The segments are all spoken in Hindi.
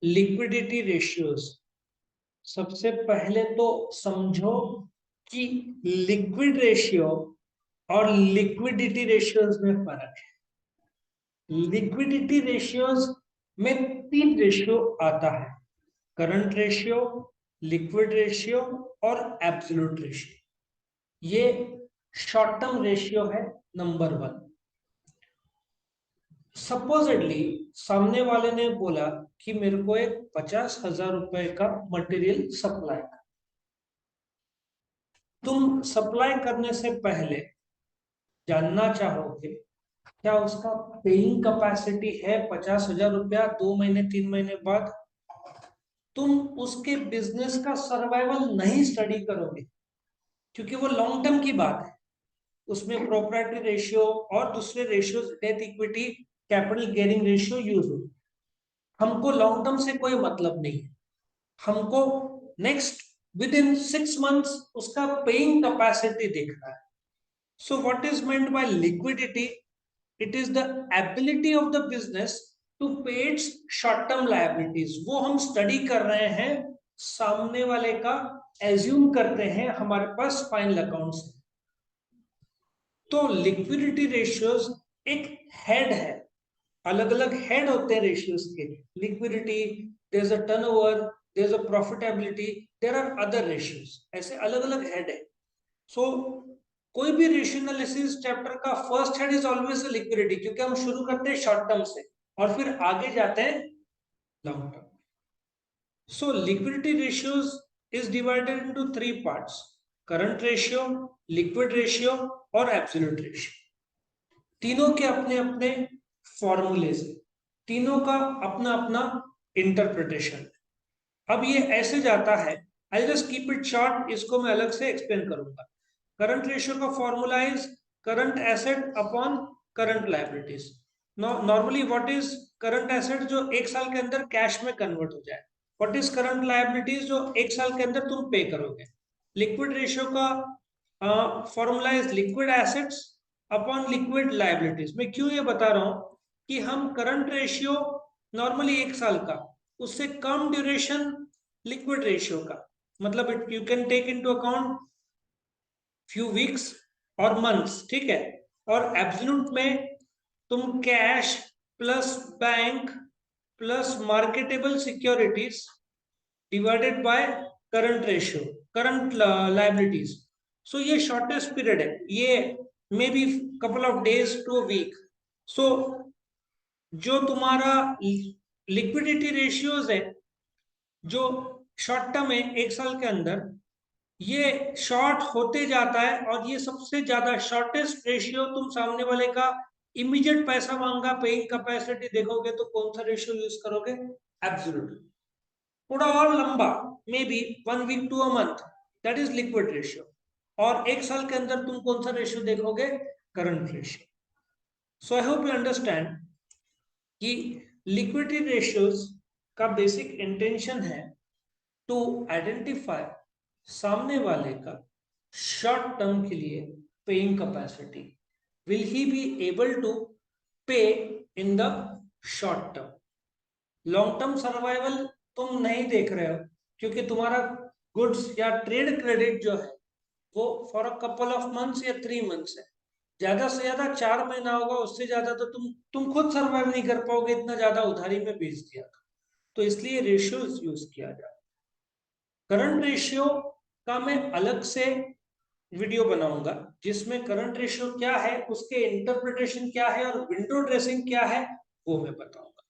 Liquidity ratios. सबसे पहले तो समझो कि लिक्विड रेशियो और लिक्विडिटी रेशियोज में फर्क है। लिक्विडिटी रेशियोज में तीन रेशियो आता है: करंट रेशियो, लिक्विड रेशियो और एब्सोल्यूट रेशियो। ये शॉर्ट टर्म रेशियो है नंबर वन। सपोजिटली सामने वाले ने बोला कि मेरे को एक 50,000 रुपए का मटेरियल सप्लाई कर। तुम सप्लाई करने से पहले जानना चाहोगे क्या उसका पेइंग कैपेसिटी है 50,000 रुपया 2 महीने 3 महीने बाद। तुम उसके बिजनेस का सर्वाइवल नहीं स्टडी करोगे, क्योंकि वो लॉन्ग टर्म की बात है। उसमें प्रोप्राइटरी रेशियो और दूसरे ratio, debt equity, capital gearing ratio use हो। हमको लॉन्ग टर्म से कोई मतलब नहीं है। हमको नेक्स्ट विद इन 6 मंथ्स उसका पेइंग कैपेसिटी देखना है। So what is meant by liquidity? It is the ability of the business to pay its short term liabilities. वो हम स्टडी कर रहे हैं, सामने वाले का एज्यूम करते हैं हमारे पास फाइनल अकाउंट्स। तो लिक्विडिटी रेशियोज एक हेड है। अलग अलग हेड होते हैं रेशियोज के। Liquidity, there is a turnover, there is a profitability, there are other ratios, ऐसे अलग अलग हेड है। सो कोई भी रेशियो एनालिसिस चैप्टर का first head is always liquidity, क्योंकि हम शुरू करते हैं शॉर्ट टर्म से और फिर आगे जाते हैं long term. So liquidity ratios is divided into three parts: current ratio, liquid ratio और एब्सोल्यूट रेशियो। तीनों के अपने अपने फॉर्मूलेज, तीनों का अपना अपना इंटरप्रिटेशन। अब ये ऐसे जाता है, I just keep it short, इसको मैं अलग से एक्सप्लेन करूंगा। करंट रेशियो का formula is current asset upon current liabilities. Normally what is current asset? जो एक साल के अंदर कैश में कन्वर्ट हो जाए। What is current liabilities? जो एक साल के अंदर तुम पे करोगे। लिक्विड रेशियो का formula is liquid assets upon liquid liabilities. मैं क्यों ये बता रहा हूं कि हम करंट रेशियो नॉर्मली एक साल का, उससे कम ड्यूरेशन लिक्विड रेशियो का, मतलब you can take into account few weeks और मंथ्स, ठीक है। और एब्सोल्यूट में तुम cash plus bank plus marketable securities divided by current ratio, current liabilities. So ये शॉर्टेस्ट पीरियड है, ये may be couple of days to week. So जो तुम्हारा लिक्विडिटी रेशियोज है जो शॉर्ट टर्म है एक साल के अंदर, ये शॉर्ट होते जाता है। और ये सबसे ज्यादा शॉर्टेस्ट रेशियो तुम सामने वाले का इमीडिएट पैसा मांगा पेइंग कैपेसिटी देखोगे तो कौन सा रेशियो यूज करोगे? एब्सोल्यूट। थोड़ा और लंबा, maybe 1 week to a month, that is liquid ratio. और एक साल के अंदर तुम कौन सा रेशियो देखोगे? Current ratio. So I hope you understand कि लिक्विडिटी रेशियोज का बेसिक इंटेंशन है टू आइडेंटिफाई सामने वाले का शॉर्ट टर्म के लिए paying capacity. Will he be able to pay in the short term? Long term survival तुम नहीं देख रहे हो, क्योंकि तुम्हारा गुड्स या ट्रेड क्रेडिट जो है वो for a couple of months या 3 मंथ्स है। ज्यादा से ज्यादा 4 महीना होगा, उससे ज्यादा तो तुम खुद सर्वाइव नहीं कर पाओगे, इतना ज्यादा उधारी में बेच दिया। तो इसलिए रेशियोज यूज किया जाए। करंट रेशियो का मैं अलग से वीडियो बनाऊंगा, जिसमें करंट रेशियो क्या है, उसके इंटरप्रिटेशन क्या है और विंडो ड्रेसिंग क्या है वो मैं बताऊंगा।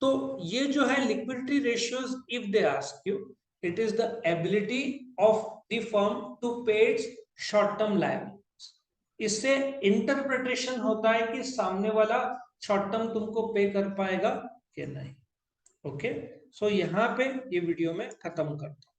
तो ये जो है liquidity ratios, if they ask you, it is the ability of the firm to pay its short term liabilities. इससे इंटरप्रिटेशन होता है कि सामने वाला शॉर्ट टर्म तुमको पे कर पाएगा कि नहीं। ओके, सो यहाँ पे ये वीडियो में खत्म करता हूं।